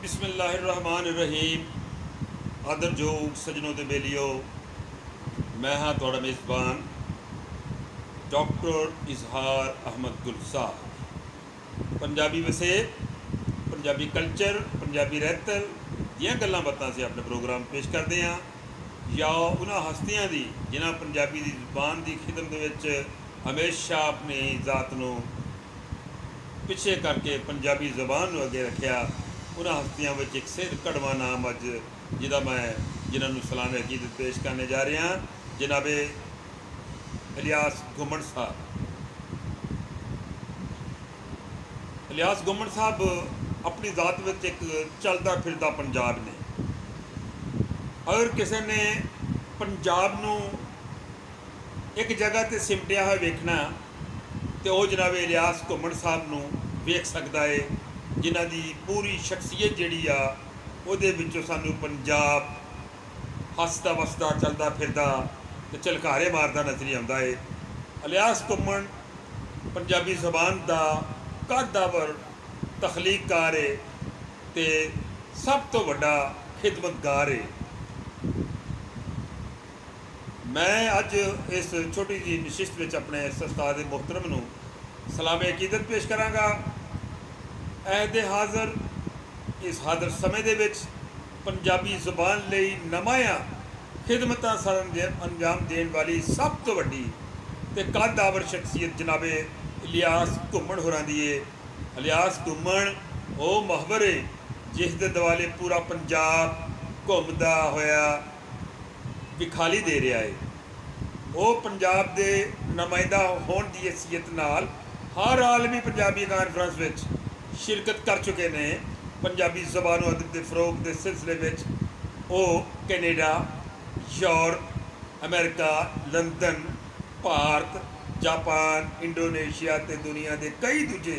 बिस्मिल्लाहिर्रहमानिर्रहीम। आदरयोग सजनों ते बेलियो, मैं हाँ तुहाड़ा मेज़बान डॉक्टर इजहार अहमद गुल साहब। पंजाबी वसेत, पंजाबी कल्चर, पंजाबी रहतल दियां गल्लां बातां से अपने प्रोग्राम पेश करते हैं, या उन्हां हस्तियां दी जिन्हां पंजाबी दी ज़बान की खिदमत विच हमेशा अपनी ज़ात नूं पिछे करके पंजाबी ज़बान नूं अगे रखिया। उन्हां हस्तियां विच एक सिर कड़वा नाम अज जिहदा मैं जिन्हां नूं सलाम अकीदत पेश करने जा रहा, जनाबे इलियास घुमण साहब। इलियास घुमण साहब अपनी ज़ात विच एक चलदा फिरदा पंजाब ने। अगर किसी ने पंजाब नूं एक जगह ते सिमटिया हुआ वेखना तो वह जनाबे इलियास घुमण साहब नूं वेख सकता है, जिन्हां दी पूरी शख्सियत जिहड़ी आ उहदे विचों सानूं पंजाब हसदा वसदा चलदा फिरदा ते झलकारे मारदा नज़र आउंदा है। इलियास घुमण पंजाबी ज़बान का कद्दावर तखलीककार है ते सब तो वड्डा खिदमतगार है। मैं अज इस छोटी जी नशिस्त में अपने इस उस्ताद मोहतरम नूं सलाम अकीदत पेश करांगा। अहद हाज़र इस हाज़र समय दे विच पंजाबी ज़ुबान लई नमाया खिदमतां अंजाम देने वाली सब तो वड्डी ते कद्दावर शख्सियत जनाबे इलियास घुमण होरां दी है। इलियास घुमण वो मुहवर है जिस दे दुआले पूरा पंजाब घूमदा होया विखाली दे रहा है। वो पंजाब दे नुमाइंदा होने की हैसियत नाल हर आलमी पंजाबी कानफ्रेंस विच शिरकत कर चुके ने। पंजाबी ज़बान अदब के फ़रोग के सिलसिले में वो Canada, Europe, America, London, Bharat, Japan, Indonesia ते दुनिया के कई दूजे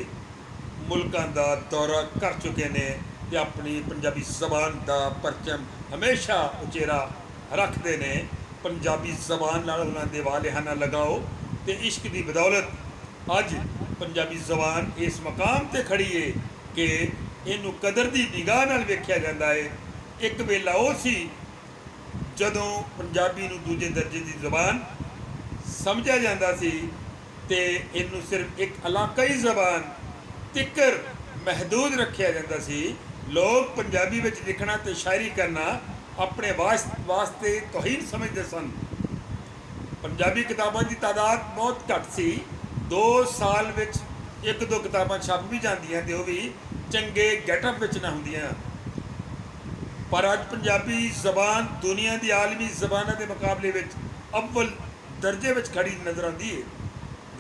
मुल्कों का दौरा कर चुके ने ते अपनी पंजाबी ज़बान का परचम हमेशा उचेरा रखते हैं। पंजाबी ज़बान नाल उन्हां दे वालिहाना लगाओ तो इश्क की बदौलत अज पंजाबी ज़बान इस मकाम ते खड़ी है कि इनू कदर की निगाह नाल वेख्या जाता है। एक वेला वो सी जदों पंजाबी नू दूजे दर्जे की ज़बान समझा जाता सी ते इनू सिर्फ एक इलाकाई ज़बान तिकर महदूद रखा जाता सी। लोग पंजाबी विच लिखना ते शायरी करना अपने वास्ते तौहीन समझते सन। पंजाबी किताबों की तादाद बहुत घट सी। 2 साल विच 1-2 किताबां छप भी जांदियां ते वो भी चंगे गैटअप विच ना होंदियां। पर अज पंजाबी ज़बान दुनिया की आलमी ज़बानों के मुकाबले विच अव्वल दर्जे विच खड़ी नज़र आती है।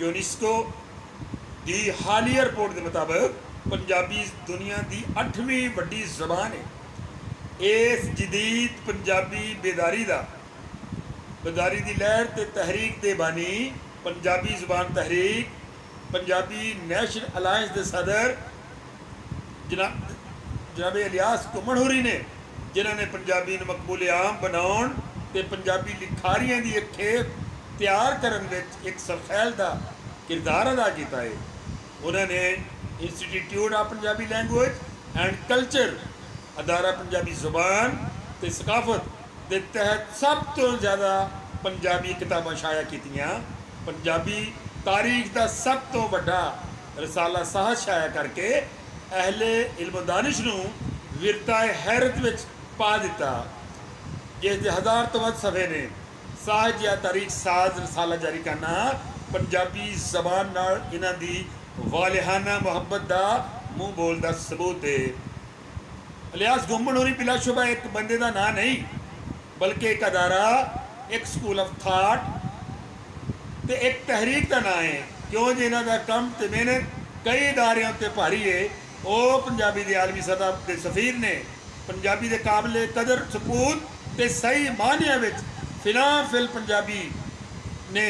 यूनेस्को की हालिया रिपोर्ट के मुताबिक पंजाबी दुनिया की 8वीं वड्डी ज़बान है। इस जदीद पंजाबी बेदारी की लहर ते तहरीक के बानी पंजाबी ज़बान तहरीक पंजाबी नेशनल अलायंस के सदर जनाब इलियास घुमण होरी ने, जिन्होंने पंजाबी नूं मकबूल आम बनाउण ते पंजाबी लिखारियां की एक खेप तैयार करन विच एक सरखैल का किरदार अदा किया है। उन्होंने institute of Punjabi language and culture अदारा पंजाबी ज़ुबान ते सकाफत के तहत सब तो ज़्यादा पंजाबी किताबां शाया कीतियां। पंजाबी तारीख का सब तो वड्डा रसाला साहस शाया करके अहले इल्म दानिश नूं विरताए हैरत विच पा दिता, जिस 1000 तो वध सफ़े ने। साहज या तारीख साज रसाला जारी करना पंजाबी ज़बान नाल इन्हां दी वालिहाना मुहब्बत का मूँह बोलदा सबूत है। इलियास घुमण होरी बिलाशुबा एक बंदे का नाम नहीं, बल्कि एक अदारा, एक स्कूल ऑफ थाट ते एक तहरीक का नाम है। क्यों जो इन्हां दा कम ते मेहनत कई इदारियों ते भारी है। वो पंजाबी के आलमी सतह के सफ़ीर ने। पंजाबी के काबिले कदर सपूत ते सही मानिया विच फिल पंजाबी ने